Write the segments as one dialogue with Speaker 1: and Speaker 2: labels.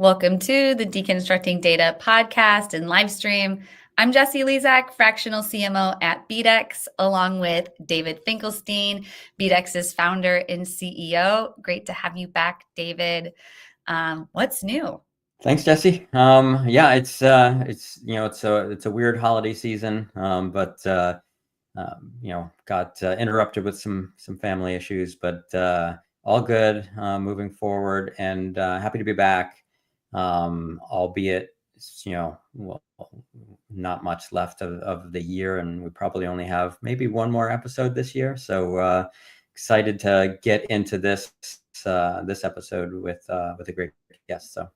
Speaker 1: Welcome to the Deconstructing Data podcast and live stream. I'm Jessie Lezak, fractional CMO at BDEX, along with David Finkelstein, BDEX's founder and CEO. Great to have you back, David. What's new?
Speaker 2: Thanks, Jesse. It's a weird holiday season, but got interrupted with some family issues, but all good moving forward, and happy to be back. Albeit, not much left of the year, and we probably only have maybe one more episode this year. So excited to get into this episode with a great guest. So.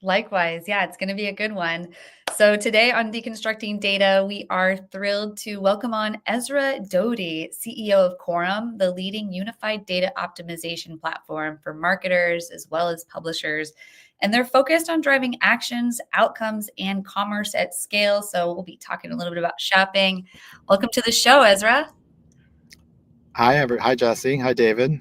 Speaker 1: Likewise. Yeah, it's going to be a good one. So today on Deconstructing Data, we are thrilled to welcome on Ezra Doty, CEO of Quorum, the leading unified data optimization platform for marketers as well as publishers. And they're focused on driving actions, outcomes, and commerce at scale. So we'll be talking a little bit about shopping. Welcome to the show, Ezra.
Speaker 3: Hi, Jesse. Hi, David.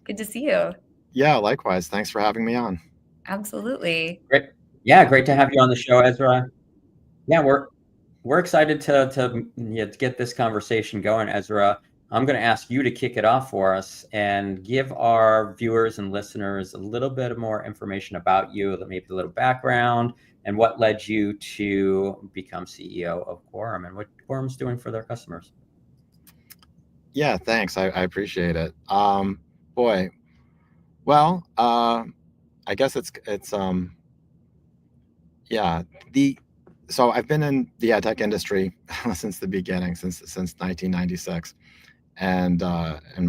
Speaker 1: Good to see you.
Speaker 3: Yeah, likewise. Thanks for having me on.
Speaker 1: Absolutely.
Speaker 2: Great. Yeah, great to have you on the show, Ezra. Yeah, we're excited to get this conversation going, Ezra. I'm going to ask you to kick it off for us and give our viewers and listeners a little bit more information about you, maybe a little background, and what led you to become CEO of Quorum and what Quorum's doing for their customers.
Speaker 3: Yeah, thanks. I appreciate it. I guess so I've been in the ad tech industry since the beginning, since 1996, and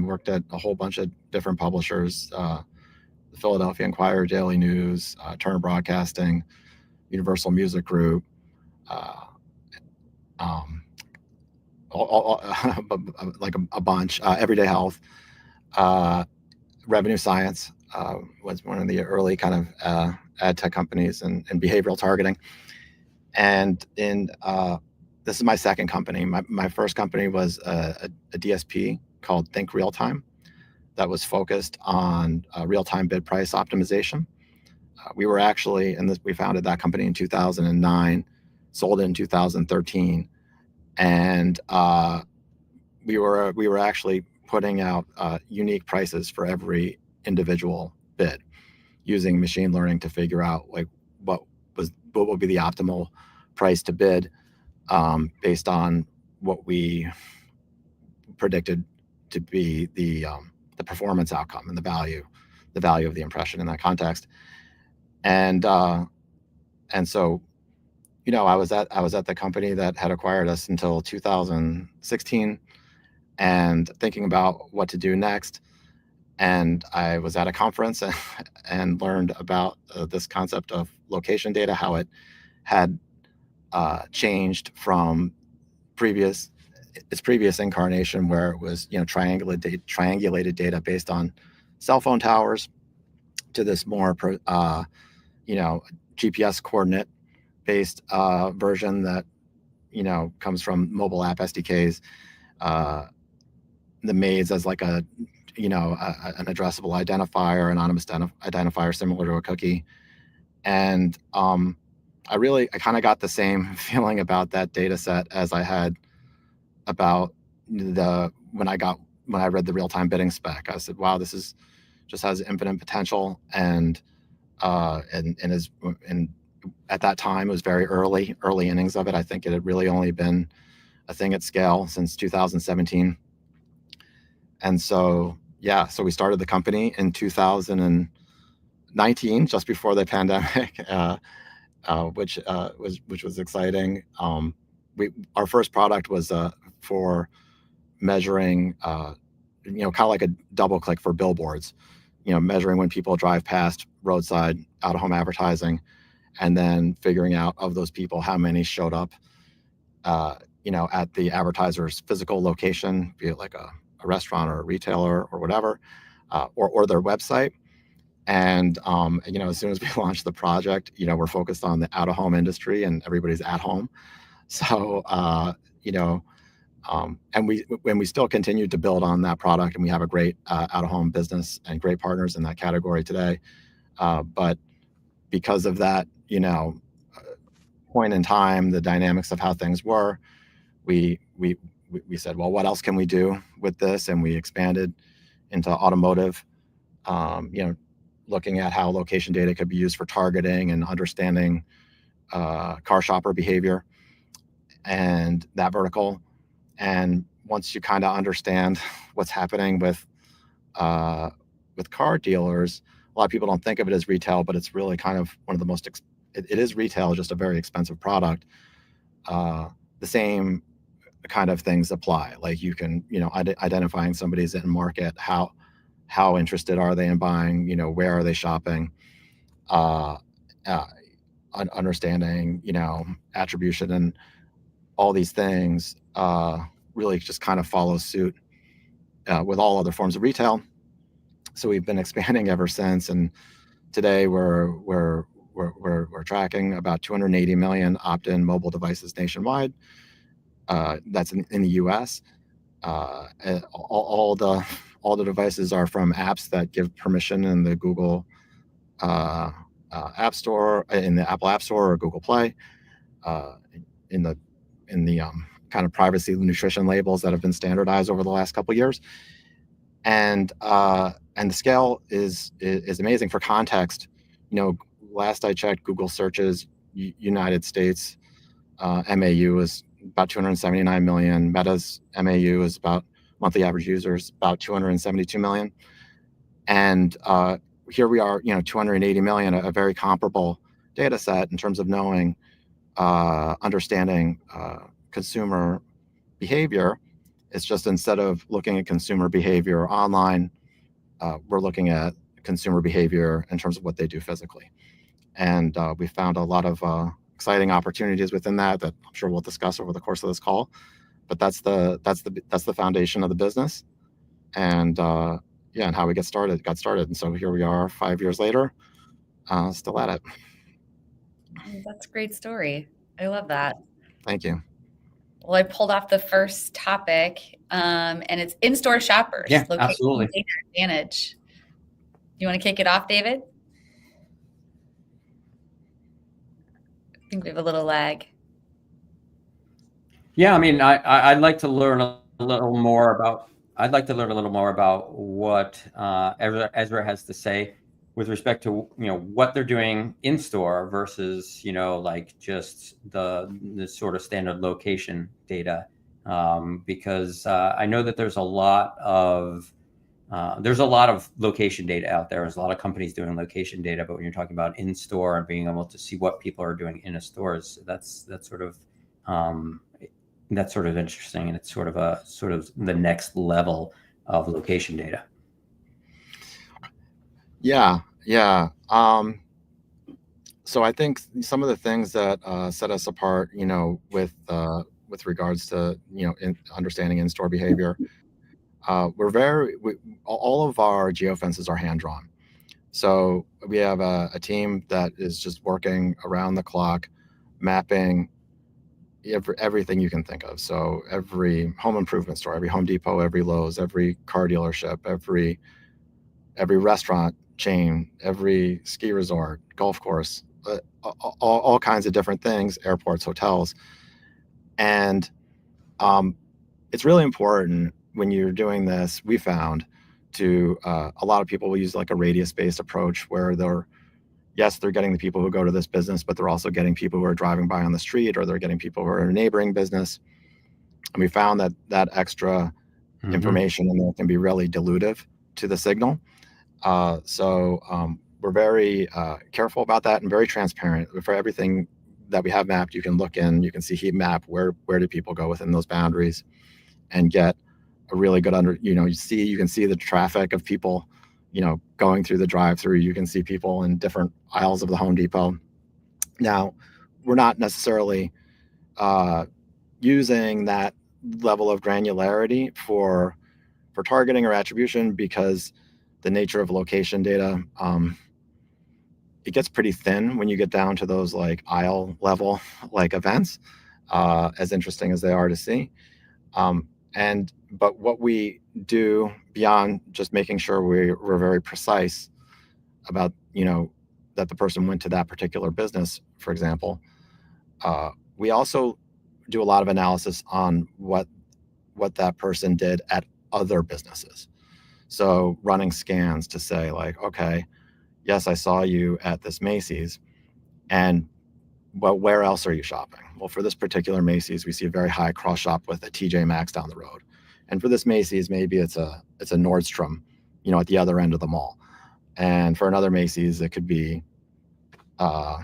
Speaker 3: worked at a whole bunch of different publishers: the Philadelphia Inquirer, Daily News, Turner Broadcasting, Universal Music Group, like a bunch. Everyday Health, Revenue Science was one of the early kind of ad tech companies and behavioral targeting. And this is my second company. My first company was a DSP called Think Real Time that was focused on real-time bid price optimization. We were actually, we founded that company in 2009, sold it in 2013, and we were actually putting out unique prices for every individual bid, using machine learning to figure out like what would be the optimal price to bid based on what we predicted to be the performance outcome and the value of the impression in that context. And so, I was at the company that had acquired us until 2016, and thinking about what to do next. And I was at a conference and learned about this concept of location data, how it had changed from its previous incarnation, where it was triangulated data based on cell phone towers, to this more GPS coordinate based version that comes from mobile app SDKs. The MAIDs as like an addressable identifier, anonymous identifier similar to a cookie. And I kind of got the same feeling about that data set as I had about when I read the real-time bidding spec. I said, wow, this just has infinite potential, and at that time it was very early innings of it. I think it had really only been a thing at scale since 2017. And so we started the company in 2019, just before the pandemic, which was exciting. Our first product was for measuring, kind of like a double click for billboards, measuring when people drive past roadside out-of-home advertising, and then figuring out of those people how many showed up, at the advertiser's physical location, be it like a restaurant or a retailer or whatever, or their website. And as soon as we launched the project, we're focused on the out-of-home industry, and everybody's at home. So and we still continued to build on that product, and we have a great out-of-home business and great partners in that category today. But because of that, point in time, the dynamics of how things were, we said, well, what else can we do with this? And we expanded into automotive, looking at how location data could be used for targeting and understanding car shopper behavior and that vertical. And once you kind of understand what's happening with car dealers, a lot of people don't think of it as retail, but it's really kind of one of the most, it is retail, just a very expensive product. The same kind of things apply. Like you can, identifying somebody's in market, how interested are they in buying, where are they shopping, understanding, attribution and all these things really just kind of follow suit with all other forms of retail. So we've been expanding ever since, and today we're tracking about 280 million opt-in mobile devices nationwide. That's in the U.S. All the devices are from apps that give permission in the Google App Store, in the Apple App Store or Google Play, in the kind of privacy nutrition labels that have been standardized over the last couple of years, and the scale is amazing. For context, last I checked, Google searches United States MAU is about 279 million. Meta's MAU is about monthly average users about 272 million, and here we are, 280 million, a very comparable data set in terms of knowing, understanding consumer behavior. It's just instead of looking at consumer behavior online, we're looking at consumer behavior in terms of what they do physically. And we found a lot of exciting opportunities within that I'm sure we'll discuss over the course of this call. But that's the foundation of the business, and and how we got started. And so here we are 5 years later, still at it.
Speaker 1: That's a great story. I love that.
Speaker 3: Thank you.
Speaker 1: Well, I pulled off the first topic, and it's in-store shoppers.
Speaker 2: Yeah,
Speaker 1: location
Speaker 2: absolutely.
Speaker 1: Data advantage. You want to kick it off, David? I think we have a little lag.
Speaker 2: Yeah, I mean, I'd like to learn a little more about. I'd like to learn a little more about what Ezra has to say with respect to what they're doing in store versus like just the sort of standard location data, because I know that there's a lot of location data out there. There's a lot of companies doing location data, but when you're talking about in store and being able to see what people are doing in a store, that's sort of interesting, and it's sort of the next level of location data.
Speaker 3: Yeah. So I think some of the things that set us apart, with regards to understanding in-store behavior, all of our geofences are hand drawn. So we have a team that is just working around the clock, mapping everything you can think of. So every home improvement store, every Home Depot, every Lowe's, every car dealership, every restaurant chain, every ski resort, golf course, all kinds of different things, airports, hotels. And it's really important when you're doing this, we found, to a lot of people will use like a radius-based approach where they're getting the people who go to this business, but they're also getting people who are driving by on the street, or they're getting people who are in a neighboring business. And we found that extra information in there can be really dilutive to the signal. So we're very careful about that and very transparent. For everything that we have mapped, you can look in, you can see heat map where do people go within those boundaries, and get a really good you can see the traffic of people going through the drive-through. You can see people in different aisles of the Home Depot. Now, we're not necessarily using that level of granularity for targeting or attribution, because the nature of location data, it gets pretty thin when you get down to those like aisle level like events, as interesting as they are to see. But what we do beyond just making sure we're very precise about that the person went to that particular business, for example. We also do a lot of analysis on what that person did at other businesses. So running scans to say like, okay, yes, I saw you at this Macy's, and well, where else are you shopping? Well, for this particular Macy's, we see a very high cross shop with a TJ Maxx down the road. And for this Macy's, maybe it's a Nordstrom, at the other end of the mall. And for another Macy's, it could be, a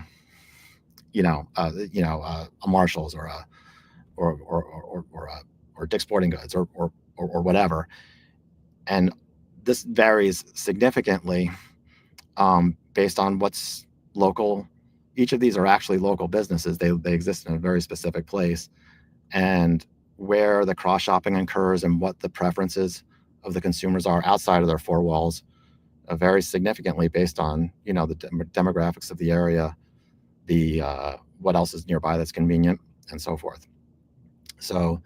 Speaker 3: Marshalls or Dick's Sporting Goods or whatever. And this varies significantly based on what's local. Each of these are actually local businesses. They exist in a very specific place, and where the cross shopping occurs and what the preferences of the consumers are outside of their four walls varies significantly based on the demographics of the area, the what else is nearby that's convenient, and so forth. So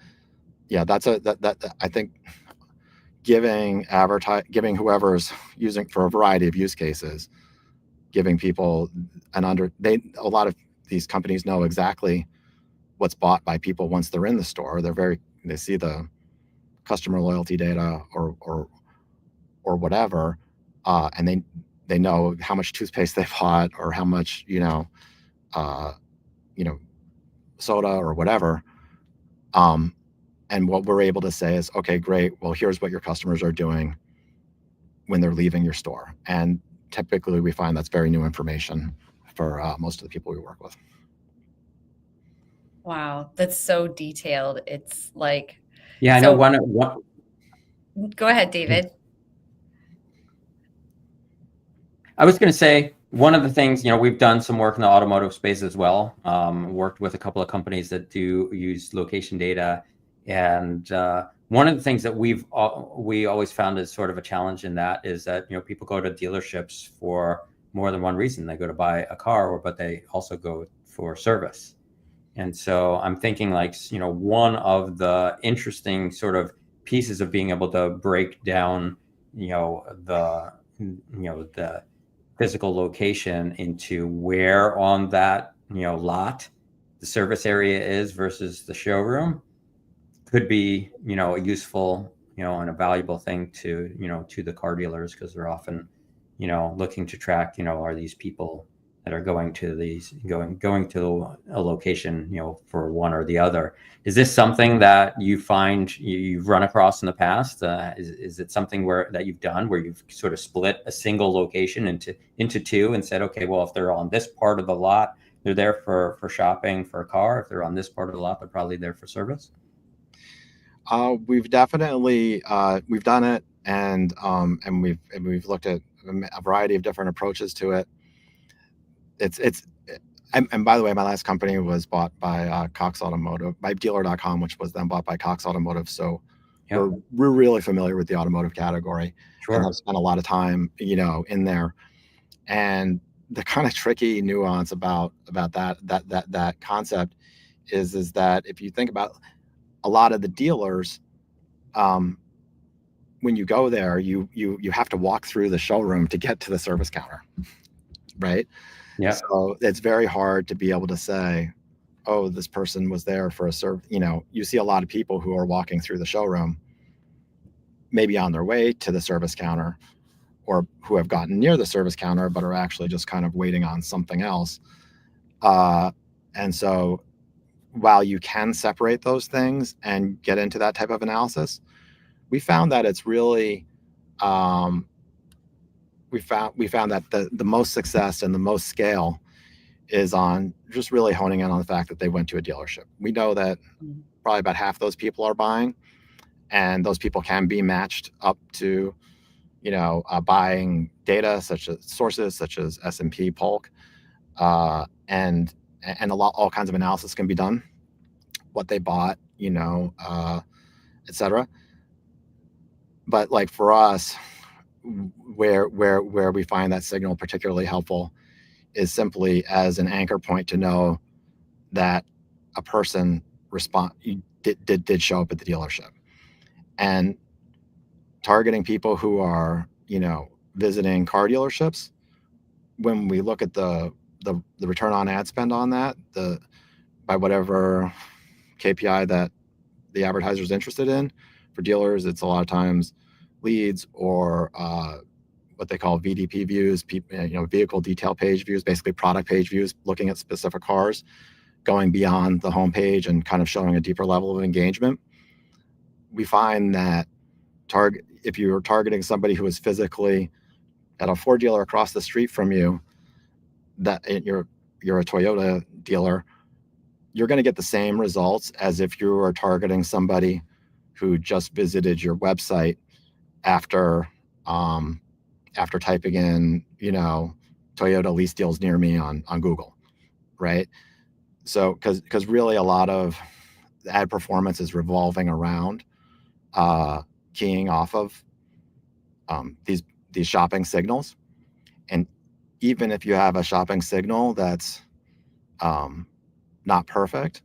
Speaker 3: yeah, that I think giving whoever's using for a variety of use cases, giving people a lot of these companies know exactly what's bought by people once they're in the store. They see the customer loyalty data or whatever, and they know how much toothpaste they've bought or how much soda or whatever. And what we're able to say is, okay, great. Well, here's what your customers are doing when they're leaving your store. And typically we find that's very new information for most of the people we work with.
Speaker 1: Wow, that's so detailed. It's like,
Speaker 2: Yeah, I know one.
Speaker 1: Go ahead, David.
Speaker 2: I was going to say, one of the things, we've done some work in the automotive space as well. Worked with a couple of companies that do use location data. And one of the things that we always found is sort of a challenge in that is that, people go to dealerships for more than one reason. They go to buy a car, but they also go for service. And so I'm thinking one of the interesting sort of pieces of being able to break down, the physical location into where on that, lot the service area is versus the showroom could be, a useful, and a valuable thing to, to the car dealers, because they're often, looking to track, are these people that are going to a location, for one or the other. Is this something that you find you've run across in the past? Is it something that you've done where you've sort of split a single location into two and said, okay, well, if they're on this part of the lot, they're there for shopping for a car. If they're on this part of the lot, they're probably there for service?
Speaker 3: We've definitely we've done it, and we've looked at a variety of different approaches to it. And by the way, my last company was bought by Cox Automotive, by Dealer.com, which was then bought by Cox Automotive. So
Speaker 2: Yep.
Speaker 3: we're really familiar with the automotive category.
Speaker 2: Sure.
Speaker 3: And I've spent a lot of time, in there. And the kind of tricky nuance about that concept is that if you think about a lot of the dealers, when you go there, you have to walk through the showroom to get to the service counter, right?
Speaker 2: Yeah.
Speaker 3: So it's very hard to be able to say, oh, this person was there for a service. You see a lot of people who are walking through the showroom, maybe on their way to the service counter, or who have gotten near the service counter but are actually just kind of waiting on something else. And so while you can separate those things and get into that type of analysis, we found that it's really we found that the most success and the most scale is on just really honing in on the fact that they went to a dealership. We know that probably about half those people are buying, and those people can be matched up to buying data such as sources such as S&P, Polk, and all kinds of analysis can be done, what they bought, etc. But like for us, where we find that signal particularly helpful is simply as an anchor point to know that a person did show up at the dealership, and targeting people who are visiting car dealerships when we look at the return on ad spend on that, by whatever KPI that the advertiser is interested in, for dealers, it's a lot of times leads or what they call VDP views, vehicle detail page views, basically product page views, looking at specific cars, going beyond the homepage and kind of showing a deeper level of engagement. We find that if you're targeting somebody who is physically at a Ford dealer across the street from you, that you're a Toyota dealer, you're going to get the same results as if you were targeting somebody who just visited your website after typing in, Toyota lease deals near me on Google, right? So, because really a lot of ad performance is revolving around keying off of these shopping signals. And even if you have a shopping signal that's not perfect,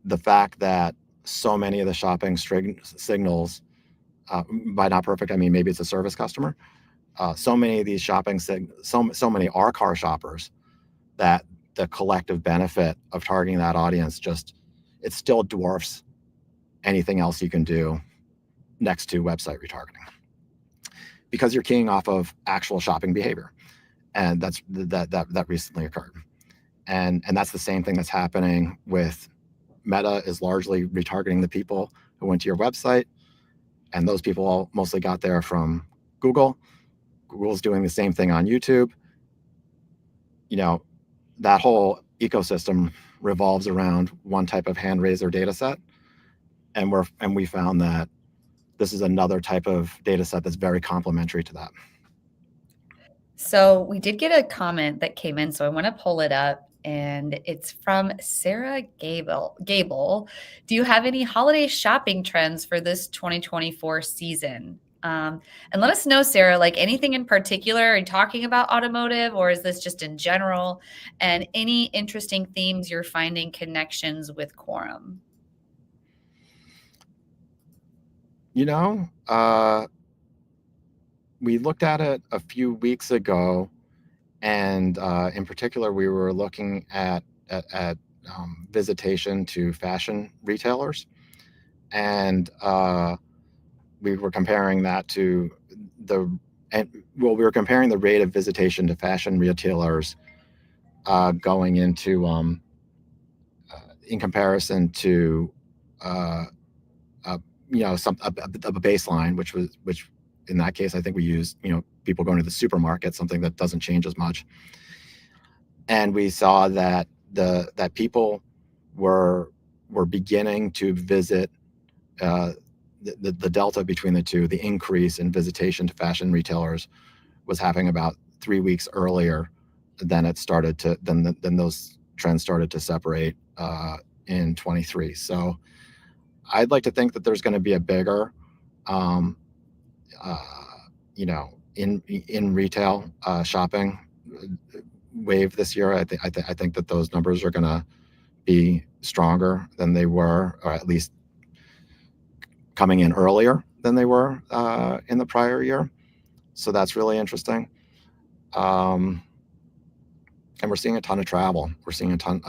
Speaker 3: the fact that so many of the shopping signals, by not perfect, I mean maybe it's a service customer, so many of these shopping so many are car shoppers, that the collective benefit of targeting that audience it still dwarfs anything else you can do next to website retargeting, because you're keying off of actual shopping behavior, and that recently occurred, and that's the same thing that's happening with Meta. Is largely retargeting the people who went to your website, and those people all mostly got there from Google. Google's doing the same thing on YouTube. That whole ecosystem revolves around one type of hand raiser data set, and we found that this is another type of data set that's very complementary to that.
Speaker 1: So we did get a comment that came in, so I want to pull it up, and it's from Sarah Gable. Do you have any holiday shopping trends for this 2024 season? And let us know, Sarah, like anything in particular. Are you talking about automotive, or is this just in general? And any interesting themes you're finding connections with Quorum?
Speaker 3: We looked at it a few weeks ago, and in particular, we were looking at visitation to fashion retailers, and we were comparing that to we were comparing the rate of visitation to fashion retailers going into in comparison to a baseline, which in that case I think we used people going to the supermarket, something that doesn't change as much, and we saw that that people were beginning to visit. The delta between the two, the increase in visitation to fashion retailers, was happening about 3 weeks earlier than those trends started to separate in 23. So I'd like to think that there's going to be a bigger, in retail shopping wave this year. I think that those numbers are going to be stronger than they were, or at least coming in earlier than they were in the prior year. So that's really interesting. And we're seeing a ton of travel. We're seeing a ton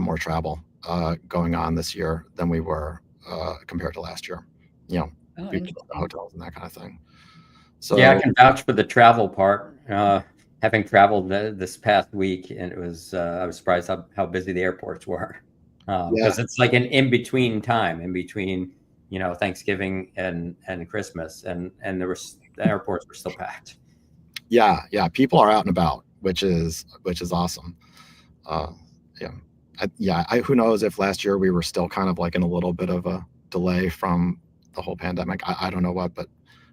Speaker 3: more travel going on this year than we were compared to last year. Hotels and that kind of thing. So
Speaker 2: yeah, I can vouch for the travel part. Having traveled this past week, and it was I was surprised how busy the airports were, because it's like an in-between time, in between Thanksgiving and Christmas, and the airports were still packed.
Speaker 3: Yeah, people are out and about, which is awesome. Who knows if last year we were still kind of like in a little bit of a delay from the whole pandemic. I don't know what, but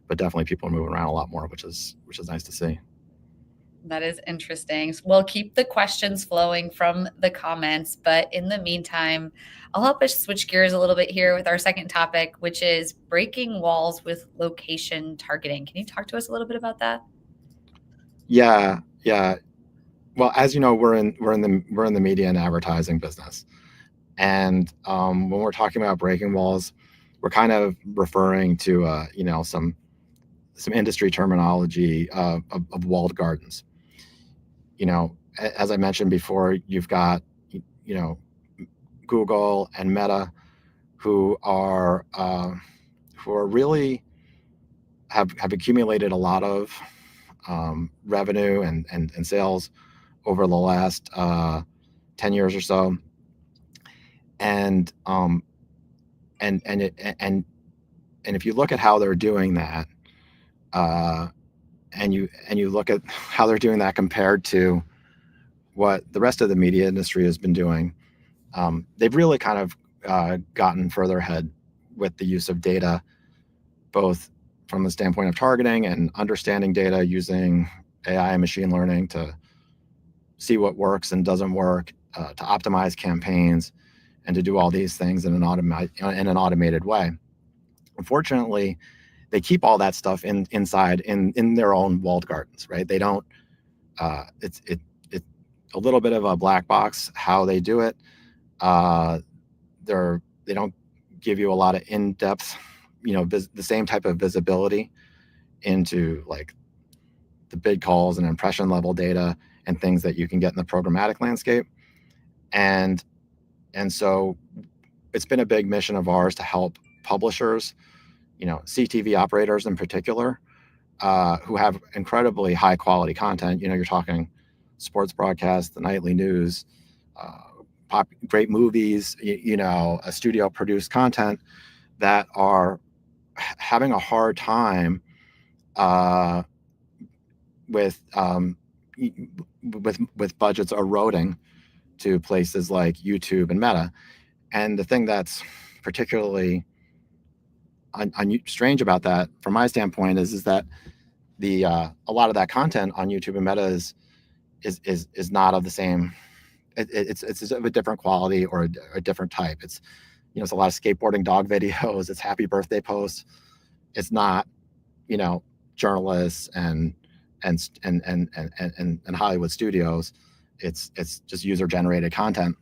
Speaker 3: definitely people are moving around a lot more, which is nice to see.
Speaker 1: That is interesting. We'll keep the questions flowing from the comments, but in the meantime, I'll help us switch gears a little bit here with our second topic, which is breaking walls with location targeting. Can you talk to us a little bit about that?
Speaker 3: Yeah. Well, as you know, we're in the media and advertising business, and when we're talking about breaking walls, we're kind of referring to some industry terminology of walled gardens. as I mentioned before, you've got, Google and Meta, who are really have accumulated a lot of revenue and sales over the last 10 years or so, and if you look at how they're doing that, and you look at how they're doing that compared to what the rest of the media industry has been doing, they've really kind of gotten further ahead with the use of data, both from the standpoint of targeting and understanding data using AI and machine learning to see what works and doesn't work, to optimize campaigns, and to do all these things in an automated way. Unfortunately, they keep all that stuff inside their own walled gardens, right? They don't. It's a little bit of a black box how they do it. They don't give you a lot of in-depth, the same type of visibility into like the bid calls and impression level data and things that you can get in the programmatic landscape. And so it's been a big mission of ours to help publishers, CTV operators in particular, who have incredibly high quality content. You're talking sports broadcasts, the nightly news, great movies, a studio produced content that are having a hard time with budgets eroding to places like YouTube and Meta. And the thing that's particularly strange about that, from my standpoint, is that a lot of that content on YouTube and Meta is not of the same. It's of a different quality or a different type. It's it's a lot of skateboarding dog videos. It's happy birthday posts. It's not journalists and Hollywood studios. It's just user generated content,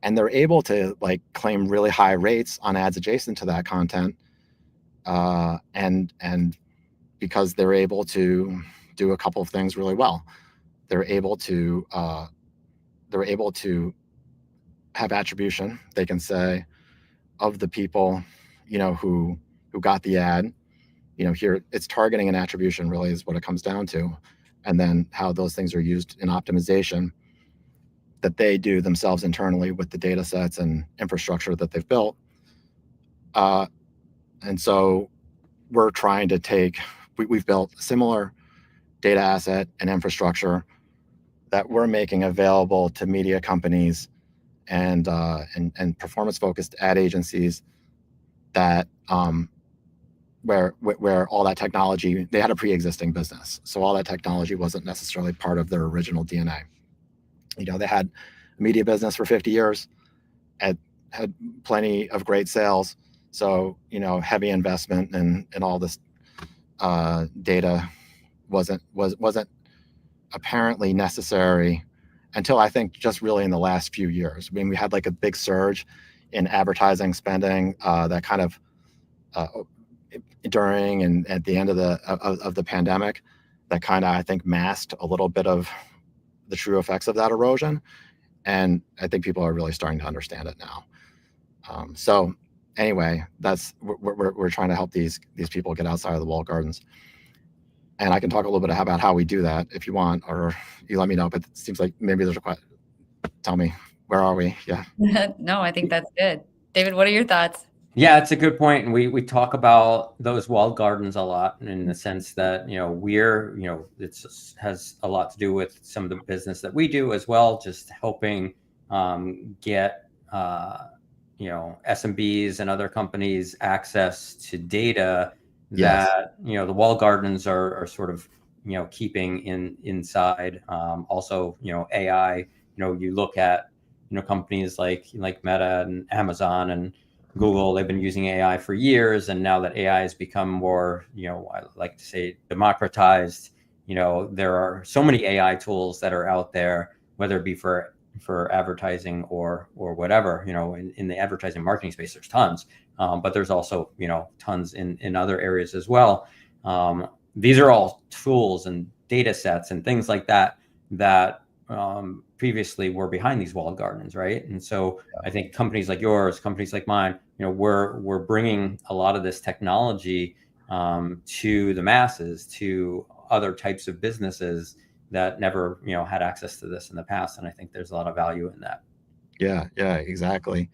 Speaker 3: and they're able to like claim really high rates on ads adjacent to that content, and because they're able to do a couple of things really well. They're able to have attribution. They can say, of the people who got the ad, here it's targeting and attribution really is what it comes down to, and then how those things are used in optimization that they do themselves internally with the data sets and infrastructure that they've built. And so we're trying to we've built a similar data asset and infrastructure that we're making available to media companies and performance-focused ad agencies that where all that technology, they had a pre-existing business, so all that technology wasn't necessarily part of their original DNA. They had a media business for 50 years, had plenty of great sales, so heavy investment and all this data wasn't apparently necessary until I think just really in the last few years. I mean, we had like a big surge in advertising spending that kind of during and at the end of the pandemic, that kind of I think masked a little bit of the true effects of that erosion, and I think people are really starting to understand it now. So anyway, we're trying to help these people get outside of the walled gardens. And I can talk a little bit about how we do that if you want, or you let me know. But it seems like maybe there's a question. Tell me, where are we? Yeah.
Speaker 1: No, I think that's good. David, what are your thoughts?
Speaker 2: Yeah, it's a good point. And we talk about those walled gardens a lot in the sense that, it has a lot to do with some of the business that we do as well, just helping get, SMBs and other companies access to data that, the walled gardens are sort of, keeping inside. Also, AI, you look at, companies like Meta and Amazon and Google, they've been using AI for years. And now that AI has become more, I like to say democratized, there are so many AI tools that are out there, whether it be for advertising or whatever, in the advertising marketing space, there's tons, but there's also, tons in other areas as well. These are all tools and data sets and things like that that previously were behind these walled gardens, right? And so I think companies like yours, companies like mine, we're bringing a lot of this technology to the masses, to other types of businesses that never had access to this in the past. And I think there's a lot of value in that.
Speaker 3: Yeah, exactly.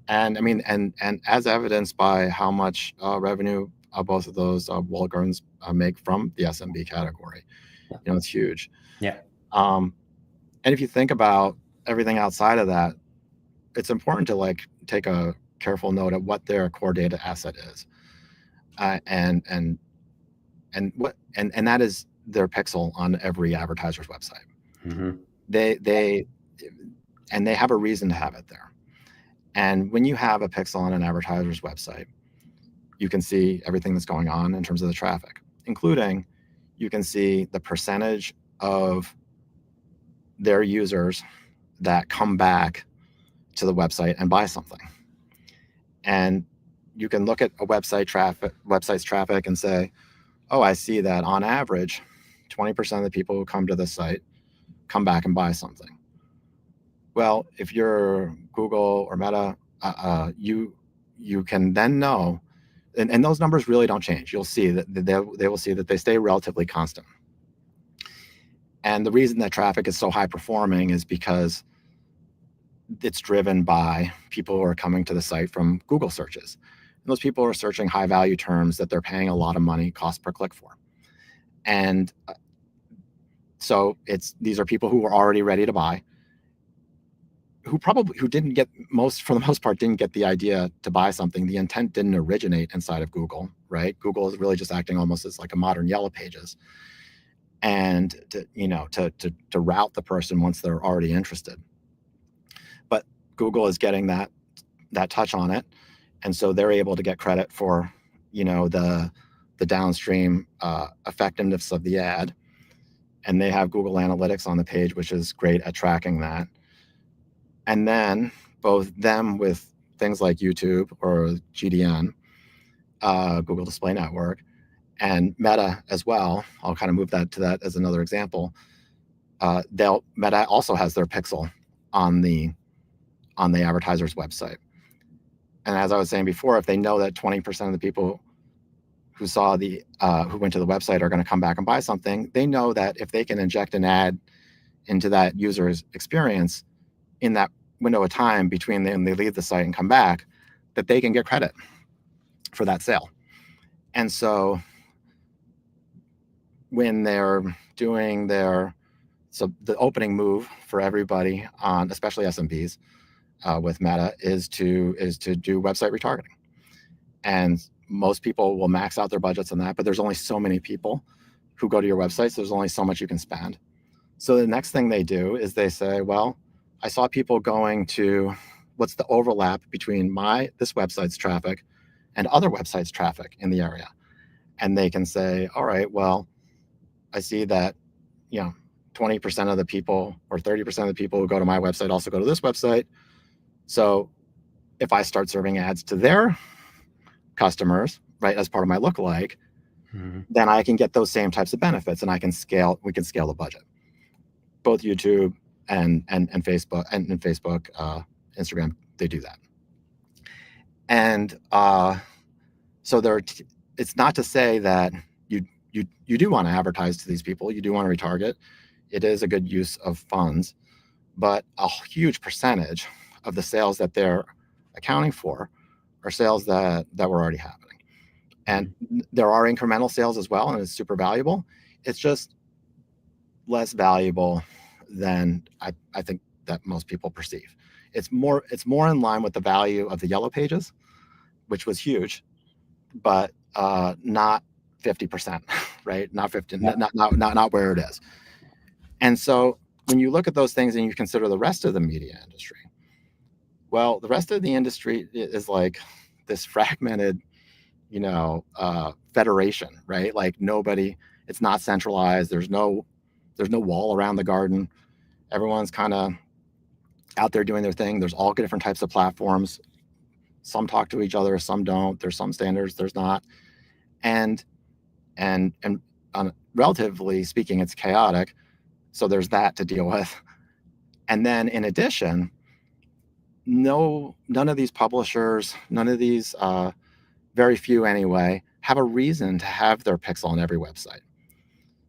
Speaker 3: And I mean, and as evidenced by how much revenue both of those walled gardens make from the SMB category, it's huge.
Speaker 2: Yeah.
Speaker 3: And if you think about everything outside of that, it's important to like take a careful note of what their core data asset is, and that is their pixel on every advertiser's website.
Speaker 2: Mm-hmm.
Speaker 3: They have a reason to have it there. And when you have a pixel on an advertiser's website, you can see everything that's going on in terms of the traffic, including you can see the percentage of their users that come back to the website and buy something. And you can look at a website's traffic and say, oh, I see that on average, 20% of the people who come to the site come back and buy something. Well, if you're Google or Meta, you can then know, and those numbers really don't change. You'll see that they will see that they stay relatively constant. And the reason that traffic is so high performing is because it's driven by people who are coming to the site from Google searches. And those people are searching high value terms that they're paying a lot of money cost per click for. And so these are people who are already ready to buy, who didn't get for the most part, didn't get the idea to buy something. The intent didn't originate inside of Google, right? Google is really just acting almost as like a modern Yellow Pages, and to route the person once they're already interested. But Google is getting that touch on it, and so they're able to get credit for the downstream effectiveness of the ad, and they have Google Analytics on the page, which is great at tracking that. And then both them with things like YouTube or GDN, Google Display Network, and Meta as well. I'll kind of move that to that as another example. Meta also has their pixel on the advertiser's website. And as I was saying before, if they know that 20% of the people who who went to the website are going to come back and buy something, they know that if they can inject an ad into that user's experience in that window of time between them, they leave the site and come back, that they can get credit for that sale. And so when they're doing the opening move for everybody on, especially SMBs with Meta, is to do website retargeting. And most people will max out their budgets on that, but there's only so many people who go to your website, so there's only so much you can spend. So the next thing they do is they say, well, I saw people going to, what's the overlap between this website's traffic and other websites' traffic in the area? And they can say, all right, well, I see that 20% of the people or 30% of the people who go to my website also go to this website. So if I start serving ads to their customers, right, as part of my lookalike, then I can get those same types of benefits, and we can scale the budget. Both YouTube and Facebook and Facebook, Instagram, they do that. And so it's not to say that you do want to advertise to these people, you do want to retarget. It is a good use of funds, but a huge percentage of the sales that they're accounting for are sales that were already happening. And there are incremental sales as well, and it's super valuable. It's just less valuable than I think that most people perceive. It's more in line with the value of the Yellow Pages, which was huge, but not 50%, right? Not 50, not where it is. And so when you look at those things and you consider the rest of the media industry, well, the rest of the industry is like this fragmented, federation, right? Like it's not centralized. There's no wall around the garden. Everyone's kind of out there doing their thing. There's all different types of platforms. Some talk to each other, some don't. There's some standards, there's not. And relatively speaking, it's chaotic. So there's that to deal with. And then in addition, none of these publishers, none of these, very few anyway, have a reason to have their pixel on every website.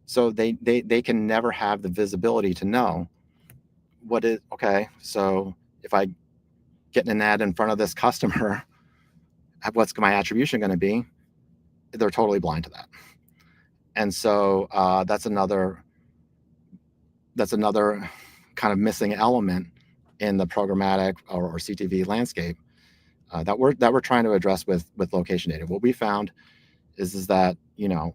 Speaker 3: So they can never have the visibility to know what is, okay, so if I get an ad in front of this customer, what's my attribution going to be? They're totally blind to that. And so that's another kind of missing element in the programmatic or CTV landscape that we're trying to address with location data. What we found is that, you know,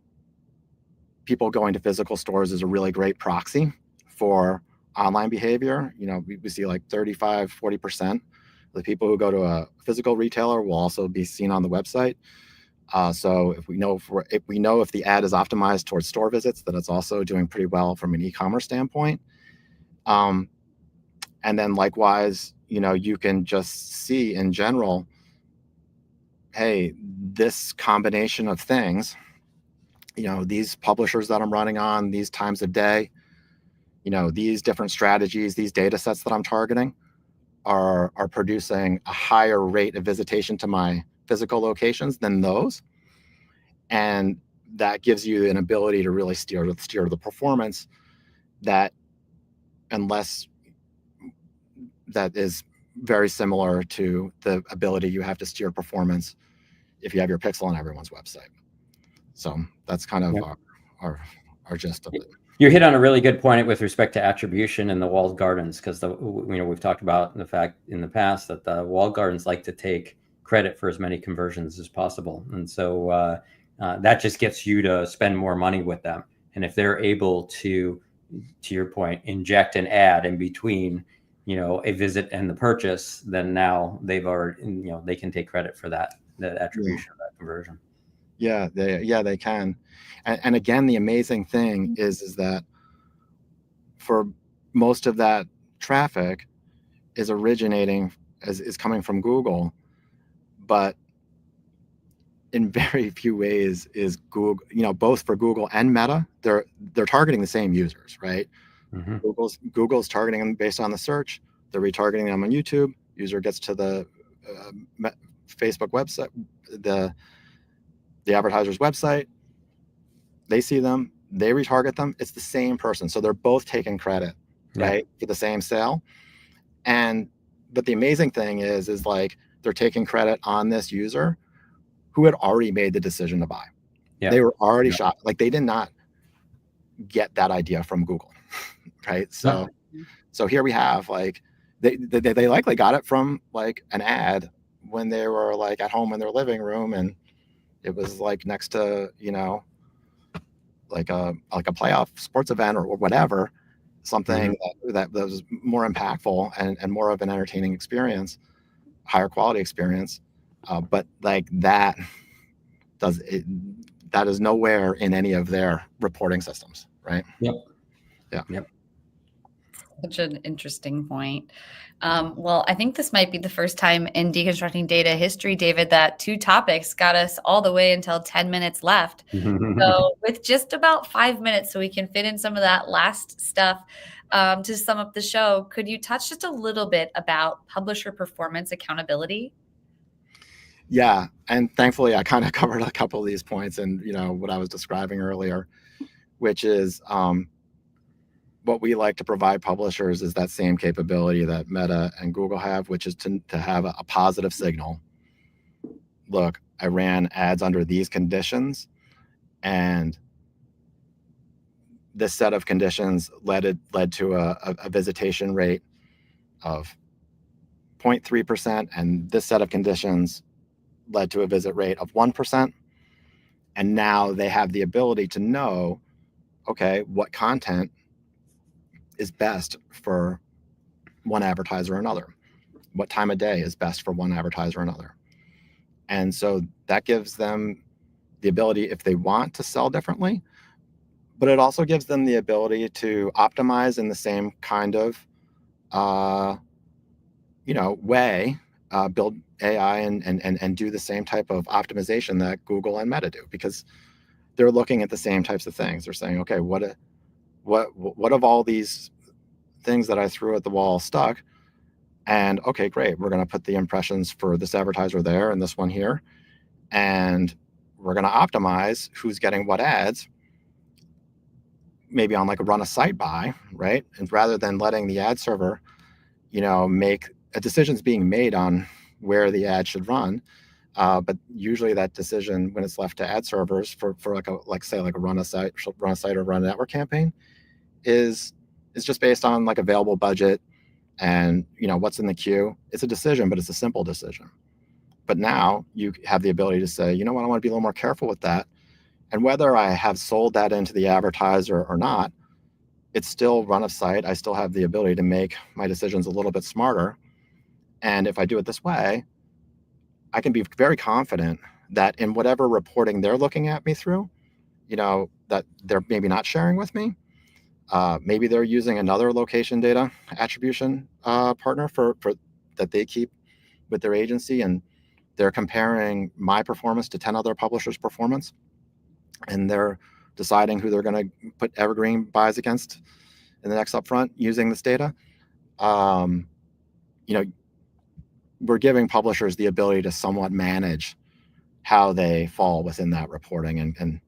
Speaker 3: people going to physical stores is a really great proxy for online behavior. You know, we see like 35-40% of the people who go to a physical retailer will also be seen on the website. So if we know if the ad is optimized towards store visits, that it's also doing pretty well from an e-commerce standpoint. And then likewise, you know, you can just see in general, hey, this combination of things, you know, these publishers that I'm running on, these times of day, you know, these different strategies, these data sets that I'm targeting are producing a higher rate of visitation to my physical locations than those. And that gives you an ability to really steer the performance that, unless that is very similar to the ability you have to steer performance if you have your pixel on everyone's website. So that's kind of our gist of it.
Speaker 2: You hit on a really good point with respect to attribution in the walled gardens, because we've talked about the fact in the past that the walled gardens like to take credit for as many conversions as possible, and so that just gets you to spend more money with them. And if they're able to your point, inject an ad in between, you know, a visit and the purchase, then now they've already, you know, they can take credit for that attribution of that conversion.
Speaker 3: Yeah, they can. And again, the amazing thing is that for most of that traffic is coming from Google, but in very few ways is Google, you know, both for Google and Meta, they're targeting the same users, right?
Speaker 2: Mm-hmm.
Speaker 3: Google's targeting them based on the search. They're retargeting them on YouTube. User gets to the Facebook website, the advertiser's website. They see them, they retarget them. It's the same person. So they're both taking credit, right, for the same sale. But the amazing thing is like they're taking credit on this user who had already made the decision to buy. Yeah. They were already shopped. Like they did not get that idea from Google, right? So here we have like they likely got it from like an ad when they were like at home in their living room, and it was like next to, you know, like a playoff sports event or whatever, something that was more impactful and more of an entertaining experience, higher quality experience. But like that is nowhere in any of their reporting systems, right?
Speaker 2: Yep.
Speaker 1: Such an interesting point. Well, I think this might be the first time in Deconstructing Data history, David, that two topics got us all the way until 10 minutes left. So with just about 5 minutes, so we can fit in some of that last stuff to sum up the show, could you touch just a little bit about publisher performance accountability?
Speaker 3: Yeah, and thankfully I kind of covered a couple of these points and, you know, what I was describing earlier, which is what we like to provide publishers is that same capability that Meta and Google have, which is to have a positive signal. Look, I ran ads under these conditions, and this set of conditions led to a visitation rate of 0.3%, and this set of conditions led to a visit rate of 1%. And now they have the ability to know, okay, what content is best for one advertiser or another, what time of day is best for one advertiser or another. And so that gives them the ability, if they want, to sell differently, but it also gives them the ability to optimize in the same kind of way, build AI and do the same type of optimization that Google and Meta do, because they're looking at the same types of things. They're saying, okay, what what of all these things that I threw at the wall stuck? And okay, great. We're going to put the impressions for this advertiser there and this one here. And we're going to optimize who's getting what ads, maybe on like a run a site by, right? And rather than letting the ad server, make a decision's being made on where the ad should run. But usually that decision, when it's left to ad servers for say a run a site or run a network campaign, is just based on like available budget and what's in the queue. It's a decision, but it's a simple decision. But now you have the ability to say, I want to be a little more careful with that. And whether I have sold that into the advertiser or not, it's still run a site. I still have the ability to make my decisions a little bit smarter. And if I do it this way, I can be very confident that in whatever reporting they're looking at me through, that they're maybe not sharing with me. Maybe they're using another location data attribution partner for that they keep with their agency, and they're comparing my performance to 10 other publishers' performance, and they're deciding who they're going to put evergreen buys against in the next upfront using this data. We're giving publishers the ability to somewhat manage how they fall within that reporting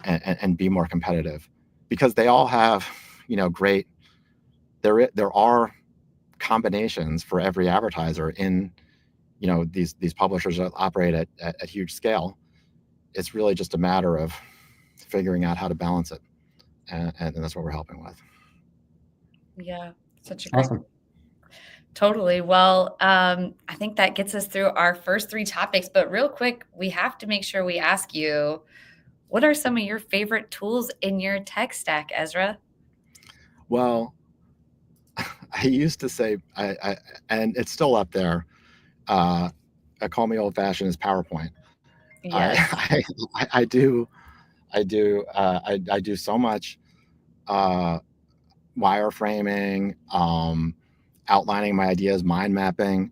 Speaker 3: and be more competitive, because they all have, great. There are combinations for every advertiser in, these publishers that operate at huge scale. It's really just a matter of figuring out how to balance it, and that's what we're helping with.
Speaker 1: Yeah, such a great.
Speaker 2: Awesome.
Speaker 1: Totally. Well, I think that gets us through our first 3 topics, but real quick, we have to make sure we ask you, what are some of your favorite tools in your tech stack, Ezra?
Speaker 3: Well, I used to say, and it's still up there. I call me old-fashioned as PowerPoint.
Speaker 1: Yes.
Speaker 3: I do so much wireframing, outlining my ideas, mind mapping,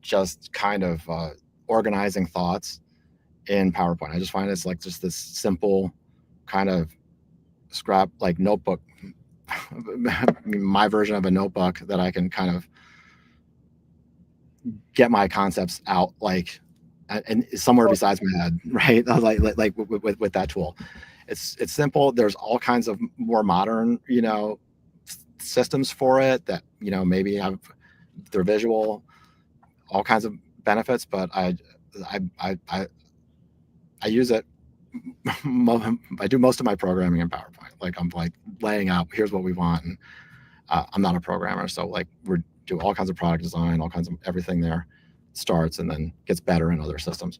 Speaker 3: just kind of organizing thoughts in PowerPoint. I just find it's like just this simple kind of scrap, like notebook, my version of a notebook that I can kind of get my concepts out, like, and somewhere besides my head, right? Like with that tool. It's simple. There's all kinds of more modern, systems for it that, maybe have their visual, all kinds of benefits, but I use it. I do most of my programming in PowerPoint. Like I'm like laying out, here's what we want. And I'm not a programmer. So like we do all kinds of product design, all kinds of everything there starts and then gets better in other systems.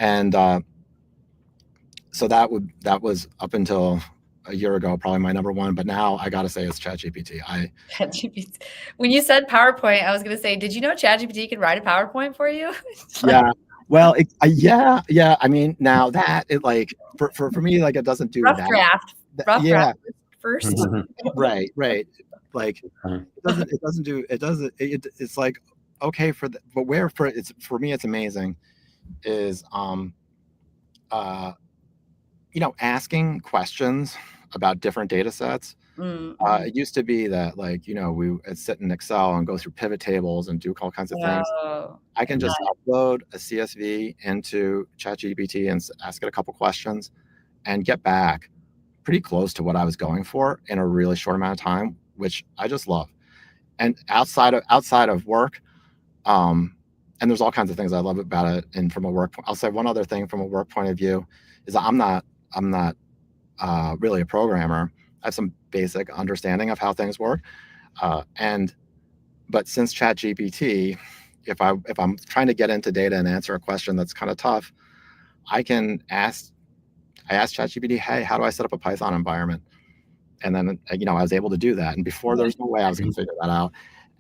Speaker 3: And so that was up until a year ago, probably my number one, but now I got to say it's ChatGPT.
Speaker 1: ChatGPT. When you said PowerPoint, I was going to say, did you know ChatGPT can write a PowerPoint for you?
Speaker 3: Yeah. Well, yeah. I mean, now that it like for me, like it doesn't do
Speaker 1: rough
Speaker 3: that.
Speaker 1: Draft first.
Speaker 3: Right. Like it doesn't do. It's like okay but where for me it's amazing is asking questions about different data sets.
Speaker 1: Mm-hmm.
Speaker 3: It used to be that like, we'd sit in Excel and go through pivot tables and do all kinds of things. I can just upload a CSV into ChatGPT and ask it a couple questions and get back pretty close to what I was going for in a really short amount of time, which I just love. And outside of work, and there's all kinds of things I love about it. And from a work, I'll say one other thing from a work point of view is I'm not really a programmer. I have some basic understanding of how things work. But since ChatGPT, if I'm trying to get into data and answer a question that's kind of tough, I ask ChatGPT, hey, how do I set up a Python environment? And then, I was able to do that. And before there's no way I was going to figure that out.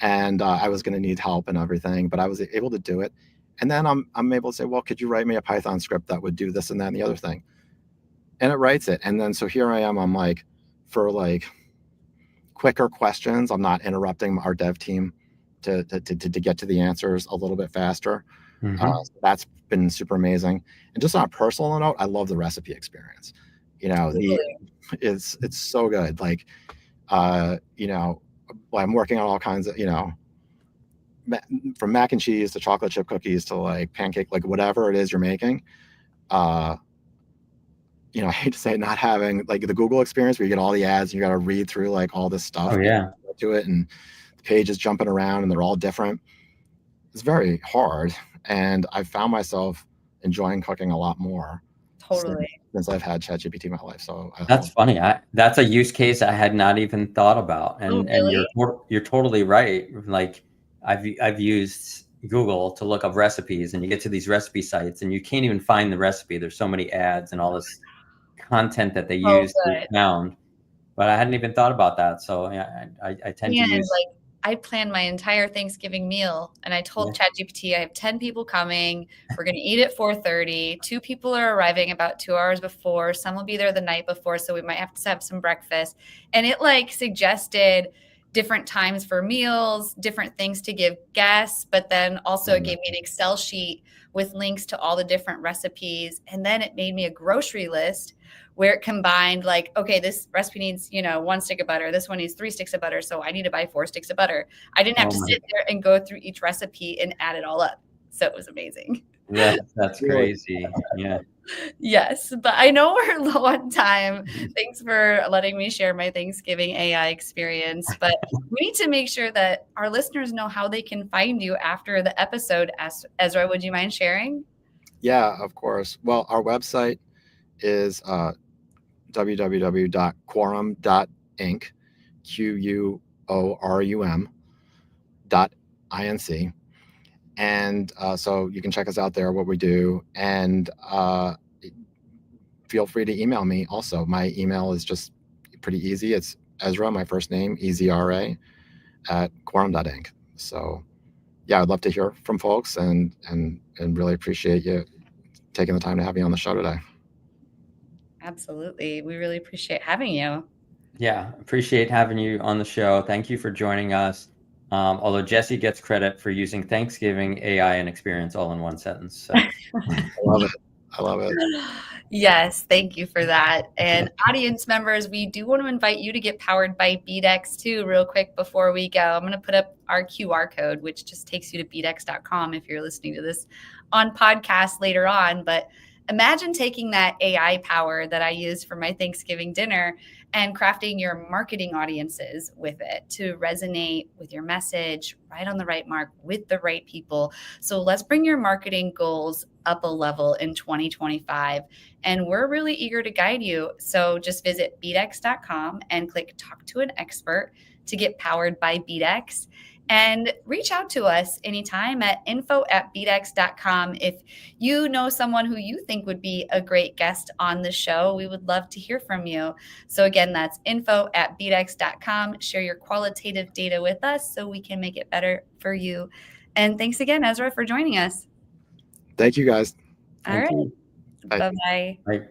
Speaker 3: And I was going to need help and everything, but I was able to do it. And then I'm able to say, well, could you write me a Python script that would do this and that and the other thing? And it writes it. And then, so here I am, I'm like, for like quicker questions, I'm not interrupting our dev team to get to the answers a little bit faster. So that's been super amazing. And just on a personal note, I love the recipe experience. You know,
Speaker 1: Totally.
Speaker 3: it's so good. Like, you know, I'm working on all kinds of, you know, from mac and cheese to chocolate chip cookies to like pancake, like whatever it is you're making. You know, I hate to say it, not having like the Google experience where you get all the ads and you got to read through like all this stuff
Speaker 2: Oh yeah.
Speaker 3: to it, and the pages jumping around and they're all different. It's very hard, and I've found myself enjoying cooking a lot more
Speaker 1: Totally.
Speaker 3: since I've had ChatGPT in my life. So
Speaker 2: That's funny. That's a use case I had not even thought about, and
Speaker 1: really?
Speaker 2: you're totally right. Like I've used Google to look up recipes, and you get to these recipe sites, and you can't even find the recipe. There's so many ads and all this content that they use to be found, but I hadn't even thought about that. So yeah, I tend to use.
Speaker 1: Like, I planned my entire Thanksgiving meal, and I told ChatGPT I have 10 people coming. We're going to eat at 4:30. 2 people are arriving about 2 hours before. Some will be there the night before, so we might have to have some breakfast. And it like suggested different times for meals, different things to give guests, but then also it gave me an Excel sheet with links to all the different recipes. And then it made me a grocery list where it combined like, okay, this recipe needs, you know, 1 stick of butter. This one needs 3 sticks of butter. So I need to buy 4 sticks of butter. I didn't have to sit there and go through each recipe and add it all up. So it was amazing.
Speaker 2: That's crazy. Yeah.
Speaker 1: Yes, but I know we're low on time. Thanks for letting me share my Thanksgiving AI experience. But we need to make sure that our listeners know how they can find you after the episode. Ezra, would you mind sharing?
Speaker 3: Yeah, of course. Well, our website is www.quorum.inc, QUORUM.inc. And so you can check us out there, what we do. And feel free to email me also. My email is just pretty easy. It's Ezra, my first name, EZRA, at quorum.inc. So yeah, I'd love to hear from folks and really appreciate you taking the time to have me on the show today.
Speaker 1: Absolutely. We really appreciate having you.
Speaker 2: Yeah, appreciate having you on the show. Thank you for joining us. Although Jesse gets credit for using Thanksgiving, AI, and experience all in one sentence. So.
Speaker 3: I love it. I love it.
Speaker 1: Yes, thank you for that. And audience members, we do want to invite you to get powered by BeatX too, real quick before we go. I'm going to put up our QR code, which just takes you to beatx.com if you're listening to this on podcast later on. But imagine taking that AI power that I use for my Thanksgiving dinner and crafting your marketing audiences with it to resonate with your message, right on the right mark with the right people. So let's bring your marketing goals up a level in 2025. And we're really eager to guide you. So just visit beatx.com and click Talk to an Expert to get powered by BeatX. And reach out to us anytime at info@beatx.com. If you know someone who you think would be a great guest on the show, we would love to hear from you. So again, that's info@beatx.com. Share your qualitative data with us so we can make it better for you. And thanks again, Ezra, for joining us.
Speaker 3: Thank you, guys.
Speaker 1: All right.
Speaker 2: Thank you.
Speaker 1: Bye-bye.
Speaker 2: Bye.